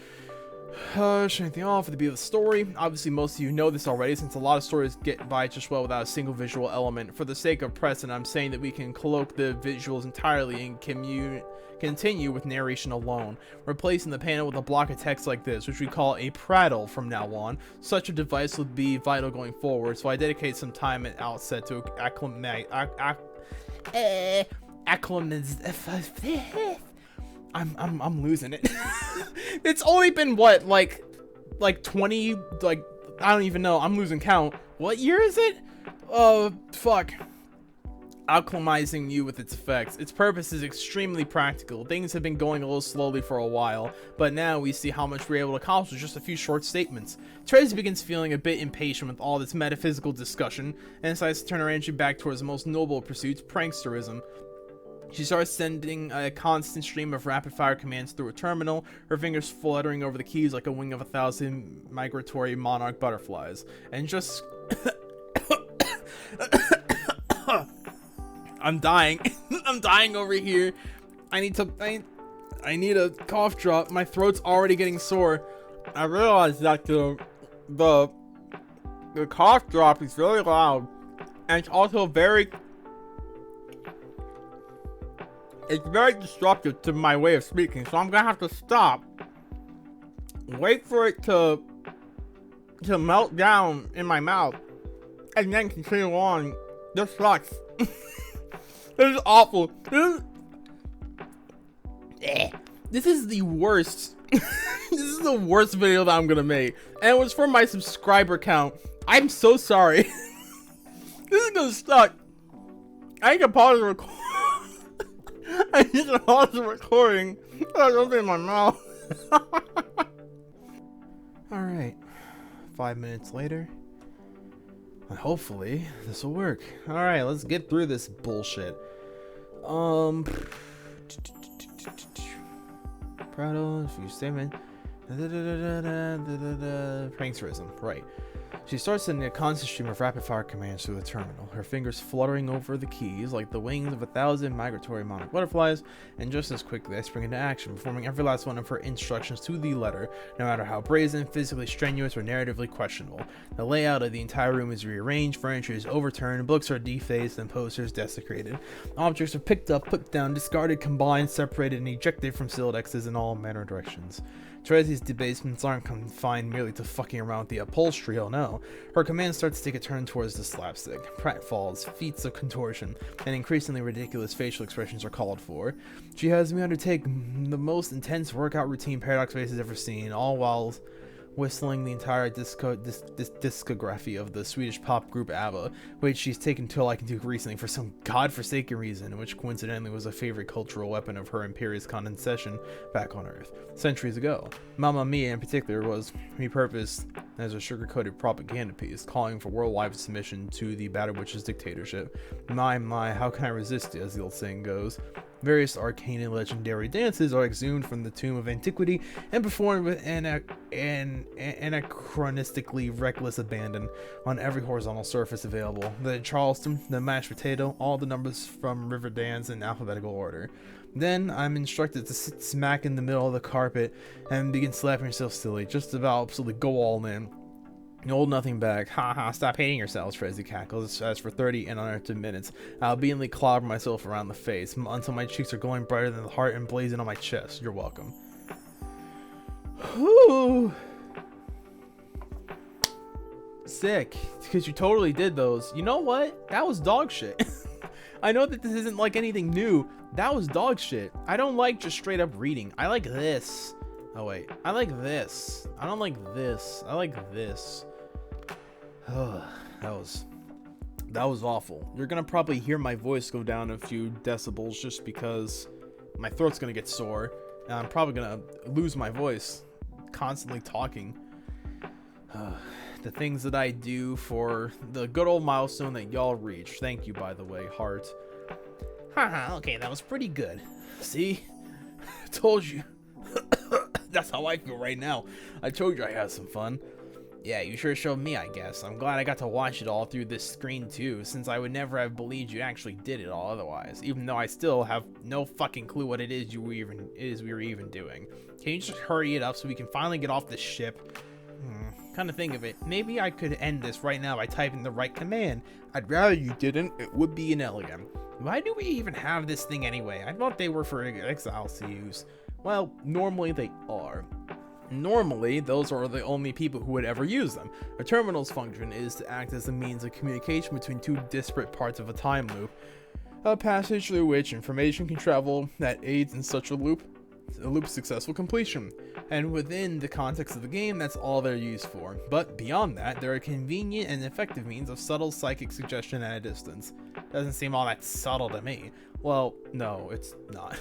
Show anything off for the beat of the story. Obviously, most of you know this already, since a lot of stories get by just well without a single visual element. For the sake of precedent, I'm saying that we can cloak the visuals entirely and continue with narration alone, replacing the panel with a block of text like this, which we call a prattle from now on. Such a device would be vital going forward, so I dedicate some time at outset to I'm losing it. It's only been what, like like 20, like, I don't even know. I'm losing count. What year is it? Fuck. Acclimatizing you with its effects. Its purpose is extremely practical. Things have been going a little slowly for a while, but now we see how much we're able to accomplish with just a few short statements. Tracy begins feeling a bit impatient with all this metaphysical discussion, and decides to turn her energy back towards the most noble of pursuits, pranksterism. She starts sending a constant stream of rapid-fire commands through a terminal, her fingers fluttering over the keys like a wing of 1,000 migratory monarch butterflies, and just... I'm dying. I'm dying over here. I need a cough drop. My throat's already getting sore. I realized that the cough drop is really loud, and it's also very disruptive to my way of speaking, so I'm gonna have to stop, wait for it to melt down in my mouth, and then continue on. This sucks. This is awful. This is the worst. This is the worst video that I'm gonna make, and it was for my subscriber count. I'm so sorry. This is gonna suck. I need to pause the recording. I need to pause the recording. I have something in my mouth. Alright. 5 minutes later. And hopefully, this will work. Alright, let's get through this bullshit. Prologue, few statement. Pranksterism, right. She starts sending a constant stream of rapid-fire commands through the terminal, her fingers fluttering over the keys like the wings of 1,000 migratory monarch butterflies, and just as quickly I spring into action, performing every last one of her instructions to the letter, no matter how brazen, physically strenuous, or narratively questionable. The layout of the entire room is rearranged, furniture is overturned, books are defaced, and posters desecrated. Objects are picked up, put down, discarded, combined, separated, and ejected from sealed X's in all manner of directions. Teresa's debasements aren't confined merely to fucking around with the upholstery, oh no. Her command starts to take a turn towards the slapstick. Pratfalls, feats of contortion, and increasingly ridiculous facial expressions are called for. She has me undertake the most intense workout routine Paradox Face has ever seen, all while whistling the entire discography of the Swedish pop group ABBA, which she's taken to a liking to recently for some godforsaken reason, which coincidentally was a favorite cultural weapon of her imperious condescension back on Earth, centuries ago. Mamma Mia in particular was repurposed as a sugar-coated propaganda piece, calling for worldwide submission to the Battered Witch's dictatorship. My, how can I resist it, as the old saying goes. Various arcane and legendary dances are exhumed from the tomb of antiquity and performed with anachronistically reckless abandon on every horizontal surface available. The Charleston, the mashed potato, all the numbers from River Dance in alphabetical order. Then I'm instructed to sit smack in the middle of the carpet and begin slapping yourself silly, just about absolutely go all in. Hold nothing back. Haha, stop hating yourselves, Fredzy cackles. As for 30 and uninterrupted minutes, I'll obediently clobber myself around the face until my cheeks are glowing brighter than the heart and blazing on my chest. You're welcome. Whew. Sick. Because you totally did those. You know what? That was dog shit. I know that this isn't like anything new. That was dog shit. I don't like just straight up reading. I like this. Oh wait, I like this. I don't like this. I like this. That was awful. You're gonna probably hear my voice go down a few decibels just because my throat's gonna get sore, and I'm probably gonna lose my voice constantly talking. The things that I do for the good old milestone that y'all reach. Thank you, by the way, heart. Haha, okay, that was pretty good. See? Told you. That's how I feel right now. I told you I had some fun. Yeah, you sure showed me, I guess. I'm glad I got to watch it all through this screen too, since I would never have believed you actually did it all otherwise, even though I still have no fucking clue what it is we were even doing. Can you just hurry it up so we can finally get off this ship? Kind of think of it, maybe I could end this right now by typing the right command. I'd rather you didn't, it would be inelegant. Why do we even have this thing anyway? I thought they were for exiles to use. Well, normally they are. Normally, those are the only people who would ever use them. A terminal's function is to act as a means of communication between two disparate parts of a time loop, a passage through which information can travel that aids in such a loop. a loop's successful completion. And within the context of the game, that's all they're used for. But beyond that, they're a convenient and effective means of subtle psychic suggestion at a distance. Doesn't seem all that subtle to me. Well, no, it's not.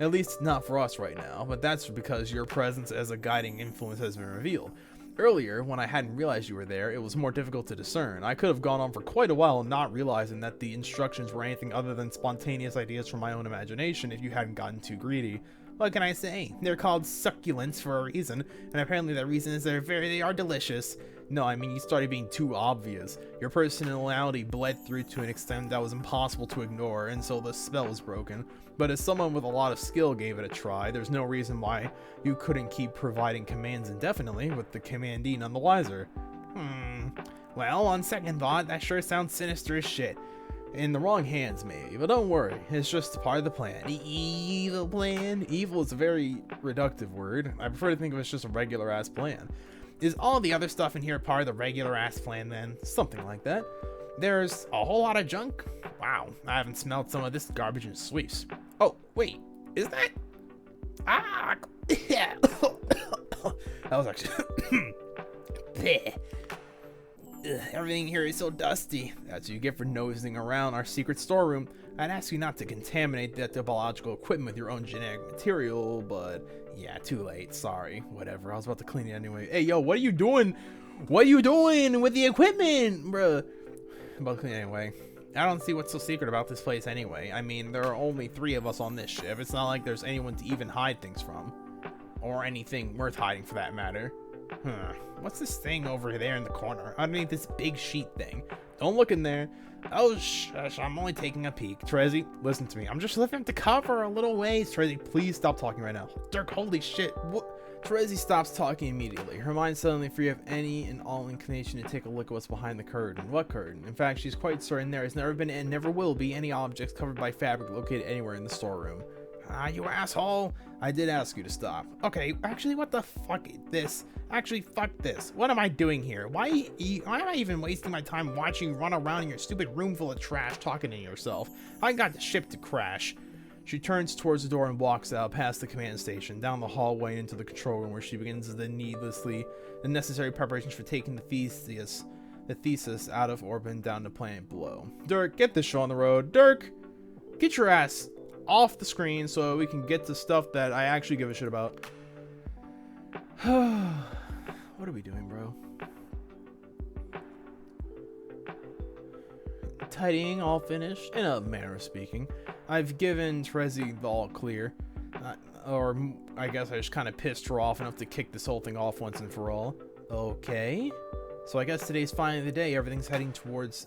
At least not for us right now, but that's because your presence as a guiding influence has been revealed. Earlier, when I hadn't realized you were there, it was more difficult to discern. I could have gone on for quite a while not realizing that the instructions were anything other than spontaneous ideas from my own imagination if you hadn't gotten too greedy. What can I say? They're called succulents for a reason, and apparently that reason is they are delicious. No, I mean, you started being too obvious. Your personality bled through to an extent that was impossible to ignore, and so the spell was broken. But as someone with a lot of skill gave it a try, there's no reason why you couldn't keep providing commands indefinitely, with the commandee none the wiser. Well, on second thought, that sure sounds sinister as shit. In the wrong hands, maybe, but don't worry, it's just part of the plan. Evil plan? Evil is a very reductive word. I prefer to think of it as just a regular-ass plan. Is all the other stuff in here part of the regular-ass plan, then? Something like that. There's a whole lot of junk? Wow, I haven't smelled some of this garbage in sweeps. Oh, wait, is that? Ah! Yeah. That was actually... Everything here is so dusty. That's what you get for nosing around our secret storeroom. I'd ask you not to contaminate that biological equipment with your own genetic material, but yeah, too late. Sorry. Whatever. I was about to clean it anyway. Hey, yo, what are you doing? What are you doing with the equipment, bruh? I'm about to clean it anyway. I don't see what's so secret about this place anyway. I mean, there are only 3 of us on this ship. It's not like there's anyone to even hide things from. Or anything worth hiding for that matter. What's this thing over there in the corner? Underneath this big sheet thing. Don't look in there. Oh, shush, I'm only taking a peek. Trezzy, listen to me. I'm just lifting up the cover a little ways. Trezzy, please stop talking right now. Dirk, holy shit. What? Trezzy stops talking immediately. Her mind suddenly free of any and all inclination to take a look at what's behind the curtain. What curtain? In fact, she's quite certain there has never been and never will be any objects covered by fabric located anywhere in the storeroom. You asshole. I did ask you to stop. Okay, actually, what the fuck is this? Actually, fuck this. What am I doing here? Why am I even wasting my time watching you run around in your stupid room full of trash talking to yourself? I got the ship to crash. She turns towards the door and walks out past the command station, down the hallway into the control room where she begins the necessary preparations for taking the Theseus out of orbit and down to planet below. Dirk, get this show on the road. Dirk, get your ass off the screen so we can get to stuff that I actually give a shit about. What are we doing, bro? Tidying, all finished, in a manner of speaking. I've given Trezzy the all clear. Or I guess I just kind of pissed her off enough to kick this whole thing off once and for all. Okay. So I guess today's finally the day everything's been heading towards.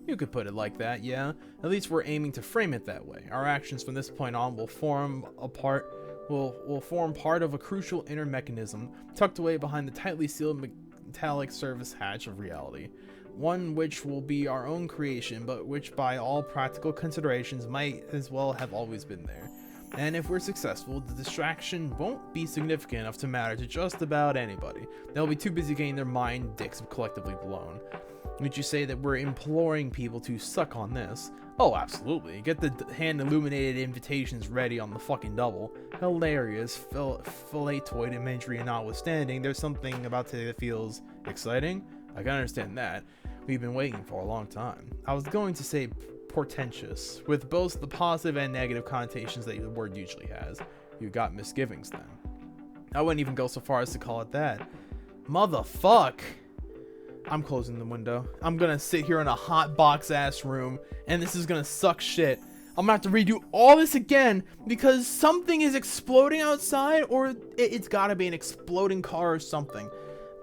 You could put it like that, yeah. At least we're aiming to frame it that way. Our actions from this point on will form part of a crucial inner mechanism tucked away behind the tightly sealed metallic service hatch of reality. One which will be our own creation, but which by all practical considerations might as well have always been there. And if we're successful, the distraction won't be significant enough to matter to just about anybody. They'll be too busy getting their mind dicks collectively blown. Would you say that we're imploring people to suck on this? Oh, absolutely. Get the hand-illuminated invitations ready on the fucking double. Hilarious, filletoid imagery notwithstanding, there's something about today that feels exciting. I can understand that. We've been waiting for a long time. I was going to say portentous, with both the positive and negative connotations that the word usually has. You got misgivings then. I wouldn't even go so far as to call it that. Motherfuck! I'm closing the window. I'm gonna sit here in a hot box ass room and this is gonna suck shit. I'm gonna have to redo all this again because something is exploding outside, or it's gotta be an exploding car or something.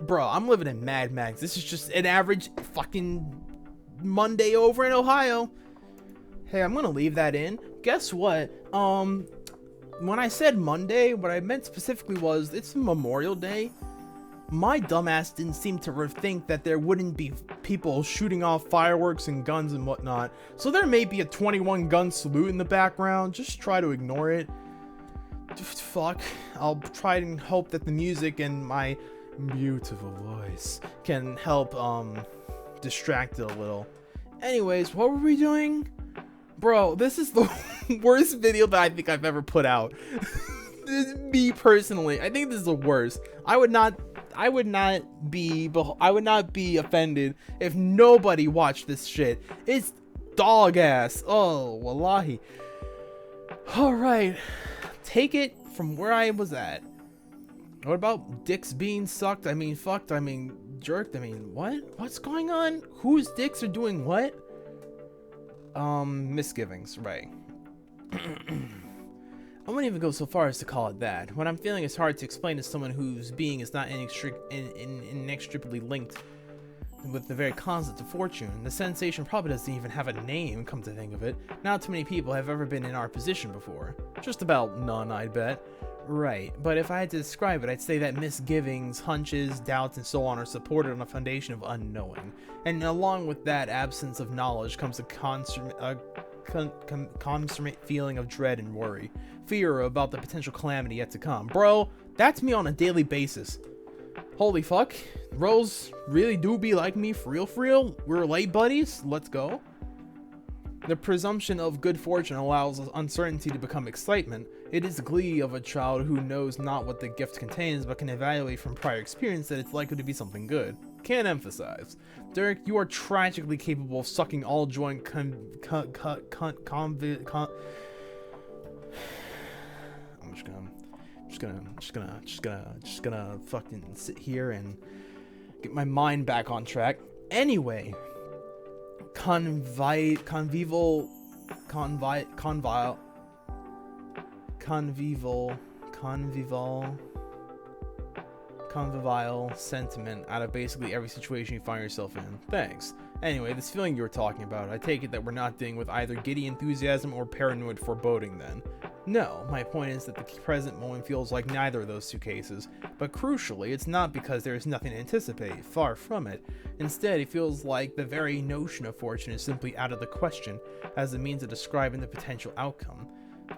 Bro, I'm living in Mad Max. This is just an average fucking Monday over in Ohio. Hey, I'm gonna leave that in. Guess what? When I said Monday, what I meant specifically was it's Memorial Day. My dumbass didn't seem to think that there wouldn't be people shooting off fireworks and guns and whatnot. So there may be a 21 gun salute in the background. Just try to ignore it. Fuck. I'll try and hope that the music and my beautiful voice can help distract it a little. Anyways, what were we doing? Bro, this is the worst video that I think I've ever put out. Me personally, I think this is the worst. I would not be offended if nobody watched this shit. It's dog ass. Oh, wallahi. All right, take it from where I was at. What about dicks being sucked? I mean, fucked. I mean, jerked. I mean, what? What's going on? Whose dicks are doing what? Misgivings, right. I wouldn't even go so far as to call it that. What I'm feeling is hard to explain to someone whose being is not inextricably linked with the very concept of fortune. The sensation probably doesn't even have a name, come to think of it. Not too many people have ever been in our position before. Just about none, I'd bet. Right, but if I had to describe it, I'd say that misgivings, hunches, doubts, and so on are supported on a foundation of unknowing. And along with that absence of knowledge comes a consummate feeling of dread and worry. Fear about the potential calamity yet to come. Bro, that's me on a daily basis. Holy fuck. Rose really do be like me for real, for real? We're late buddies? Let's go. The presumption of good fortune allows uncertainty to become excitement. It is glee of a child who knows not what the gift contains but can evaluate from prior experience that it's likely to be something good. Can't emphasize. Dirk, you are tragically capable of sucking all joy and I'm just gonna fucking sit here and get my mind back on track. Anyway, convivial sentiment out of basically every situation you find yourself in. Thanks. Anyway, this feeling you were talking about, I take it that we're not dealing with either giddy enthusiasm or paranoid foreboding then. No, my point is that the present moment feels like neither of those two cases, but crucially, it's not because there is nothing to anticipate, far from it. Instead, it feels like the very notion of fortune is simply out of the question as a means of describing the potential outcome.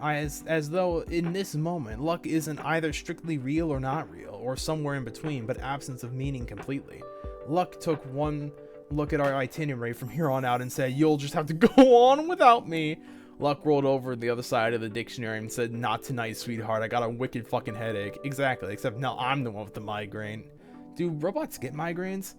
As though in this moment, luck isn't either strictly real or not real, or somewhere in between, but absence of meaning completely. Luck took one look at our itinerary from here on out and said, "You'll just have to go on without me." Luck rolled over the other side of the dictionary and said, "Not tonight, sweetheart. I got a wicked fucking headache." Exactly, except now I'm the one with the migraine. Do robots get migraines?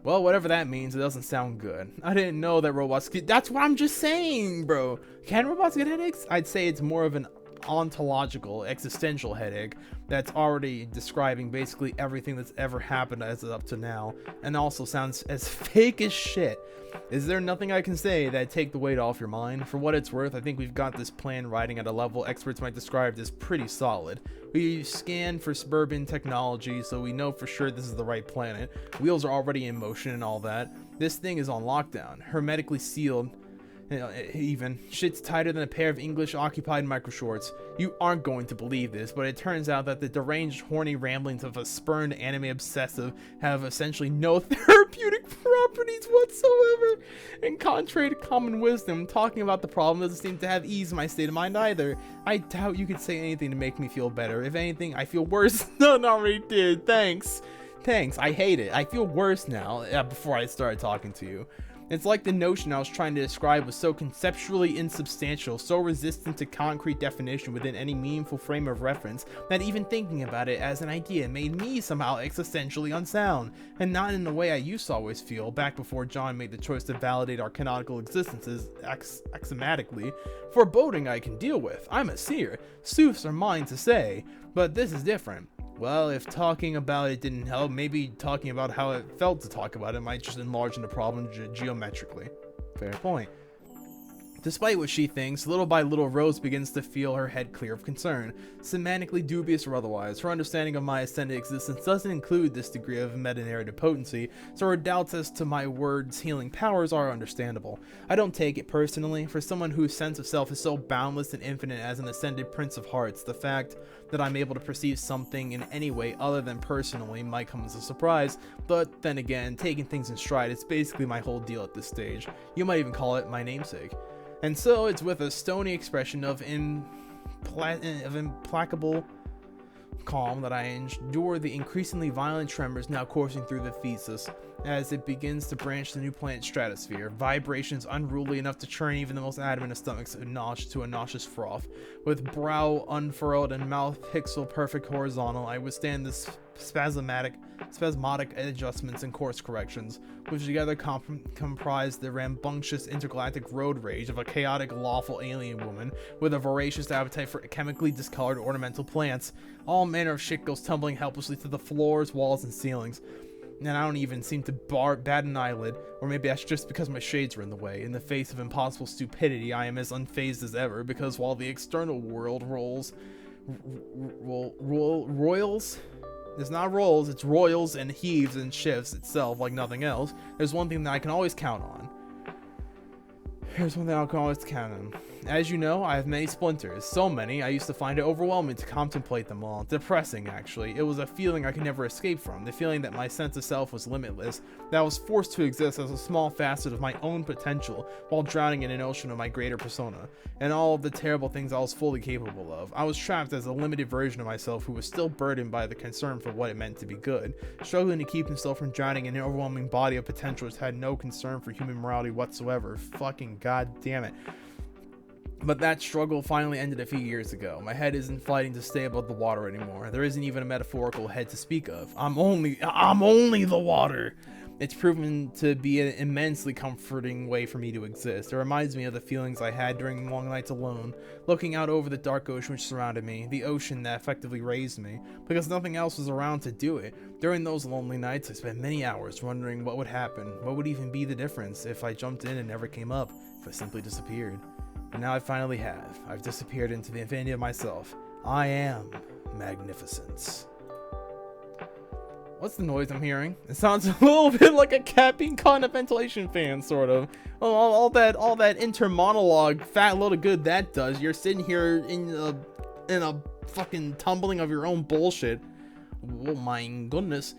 Well, whatever that means, it doesn't sound good. I didn't know that robots get... That's what I'm just saying, bro. Can robots get headaches? I'd say it's more of an ontological, existential headache that's already describing basically everything that's ever happened as up to now, and also sounds as fake as shit. Is there nothing I can say that'd take the weight off your mind? For what it's worth, I think we've got this plan riding at a level experts might describe as pretty solid. We scanned for suburban technology, so we know for sure this is the right planet. Wheels are already in motion and all that. This thing is on lockdown, hermetically sealed. Even shit's tighter than a pair of English occupied microshorts. You aren't going to believe this, but it turns out that the deranged, horny ramblings of a spurned anime obsessive have essentially no therapeutic properties whatsoever. And contrary to common wisdom, talking about the problem doesn't seem to have eased my state of mind either. I doubt you could say anything to make me feel better. If anything, I feel worse than I already did. Thanks. I hate it. I feel worse now before I started talking to you. It's like the notion I was trying to describe was so conceptually insubstantial, so resistant to concrete definition within any meaningful frame of reference, that even thinking about it as an idea made me somehow existentially unsound, and not in the way I used to always feel, back before John made the choice to validate our canonical existences axiomatically. Foreboding I can deal with. I'm a seer. Sooths are mine to say, but this is different. Well, if talking about it didn't help, maybe talking about how it felt to talk about it might just enlarge the problem geometrically. Fair point. Despite what she thinks, little by little Rose begins to feel her head clear of concern. Semantically dubious or otherwise, her understanding of my ascended existence doesn't include this degree of meta-narrative potency, so her doubts as to my words' healing powers are understandable. I don't take it personally. For someone whose sense of self is so boundless and infinite as an ascended Prince of Hearts, the fact that I'm able to perceive something in any way other than personally might come as a surprise, but then again, taking things in stride is basically my whole deal at this stage. You might even call it my namesake. And so it's with a stony expression of implacable calm that I endure the increasingly violent tremors now coursing through the Theseus as it begins to branch the new planet's stratosphere. Vibrations unruly enough to churn even the most adamant of stomachs to a nauseous froth. With brow unfurled and mouth pixel perfect horizontal, I withstand this spasmodic adjustments and course corrections, which together comprise the rambunctious intergalactic road rage of a chaotic, lawful alien woman with a voracious appetite for chemically discolored ornamental plants. All manner of shit goes tumbling helplessly to the floors, walls, and ceilings. And I don't even seem to bat an eyelid, or maybe that's just because my shades are in the way. In the face of impossible stupidity, I am as unfazed as ever, because while the external world roils, it's not rolls, it's roils and heaves and shifts itself like nothing else. There's one thing that I can always count on. Here's one thing I can always count on. As you know, I have many splinters. So many, I used to find it overwhelming to contemplate them all. Depressing, actually. It was a feeling I could never escape from. The feeling that my sense of self was limitless. That I was forced to exist as a small facet of my own potential while drowning in an ocean of my greater persona. And all of the terrible things I was fully capable of. I was trapped as a limited version of myself who was still burdened by the concern for what it meant to be good. Struggling to keep himself from drowning in an overwhelming body of potential which had no concern for human morality whatsoever. Fucking goddamn it. But that struggle finally ended a few years ago. My head isn't fighting to stay above the water anymore. There isn't even a metaphorical head to speak of. I'm only the water. It's proven to be an immensely comforting way for me to exist. It reminds me of the feelings I had during long nights alone, looking out over the dark ocean which surrounded me, the ocean that effectively raised me, because nothing else was around to do it. During those lonely nights, I spent many hours wondering what would happen, what would even be the difference if I jumped in and never came up, if I simply disappeared. And now I finally have. I've disappeared into the infinity of myself. I am magnificence. What's the noise I'm hearing? It sounds a little bit like a cat being caught in a ventilation fan, sort of. All that inter-monologue, fat load of good that does. You're sitting here in a fucking tumbling of your own bullshit. Oh my goodness.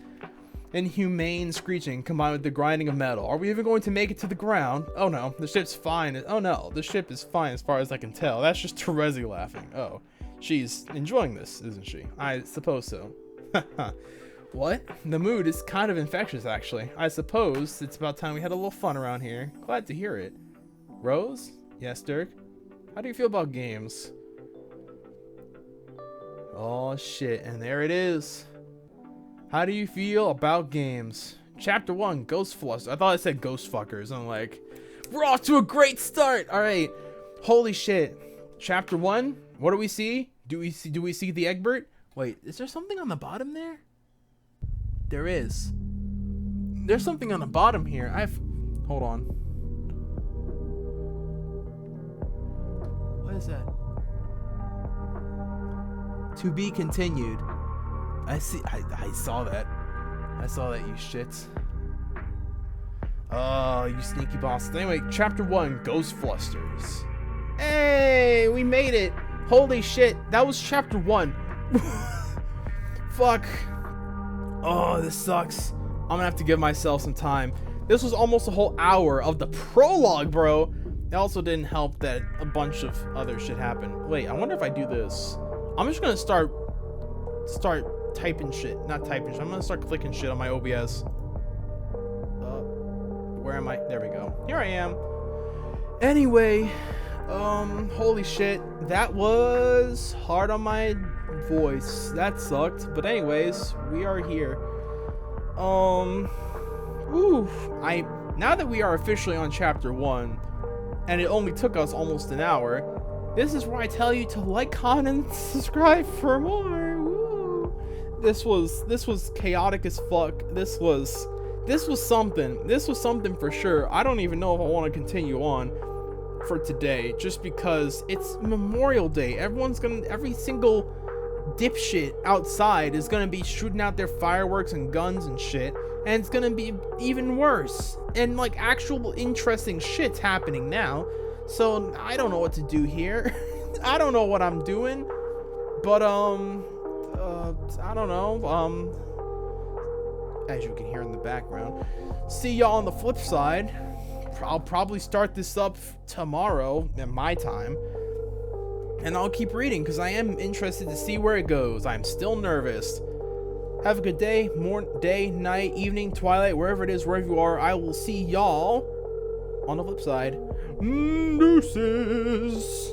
Inhumane screeching combined with the grinding of metal. Are we even going to make it to the ground? Oh no, the ship's fine. Oh no, the ship is fine as far as I can tell. That's just Terezi laughing. Oh, she's enjoying this, isn't she? I suppose so. What? The mood is kind of infectious, actually. I suppose it's about time we had a little fun around here. Glad to hear it. Rose? Yes, Dirk? How do you feel about games? Oh shit, and there it is. How do you feel about games? Chapter 1, Ghost Fluster. I thought it said Ghost Fuckers. I'm like, we're off to a great start. All right. Holy shit. Chapter 1. What do we see? Do we see the Egbert? Wait, is there something on the bottom there? There is. There's something on the bottom here. Hold on. What is that? To be continued. I saw that. I saw that, you shits. Oh, you sneaky bosses. Anyway, chapter 1, Ghost Flusters. Hey, we made it. Holy shit, that was chapter 1. Fuck. Oh, this sucks. I'm gonna have to give myself some time. This was almost a whole hour of the prologue, bro. It also didn't help that a bunch of other shit happened. Wait, I wonder if I do this. I'm just gonna start typing shit. Not typing shit. I'm gonna start clicking shit on my OBS. Where am I? There we go. Here I am. Anyway, holy shit. That was hard on my voice. That sucked. But anyways, we are here. Now that we are officially on chapter 1, and it only took us almost an hour, this is where I tell you to like, comment, and subscribe for more. Woo. This was chaotic as fuck. This was something. This was something for sure. I don't even know if I want to continue on for today, just because it's Memorial Day. Every single dipshit outside is gonna be shooting out their fireworks and guns and shit, and it's gonna be even worse. And like actual interesting shit's happening now. So I don't know what to do here. I don't know what I'm doing, but I don't know. As you can hear in the background. See y'all on the flip side. I'll probably start this up tomorrow at my time. and I'll keep reading because I am interested to see where it goes. I'm still nervous. Have a good day, day, night, evening, twilight, wherever it is, wherever you are. I will see y'all on the flip side. Deuces.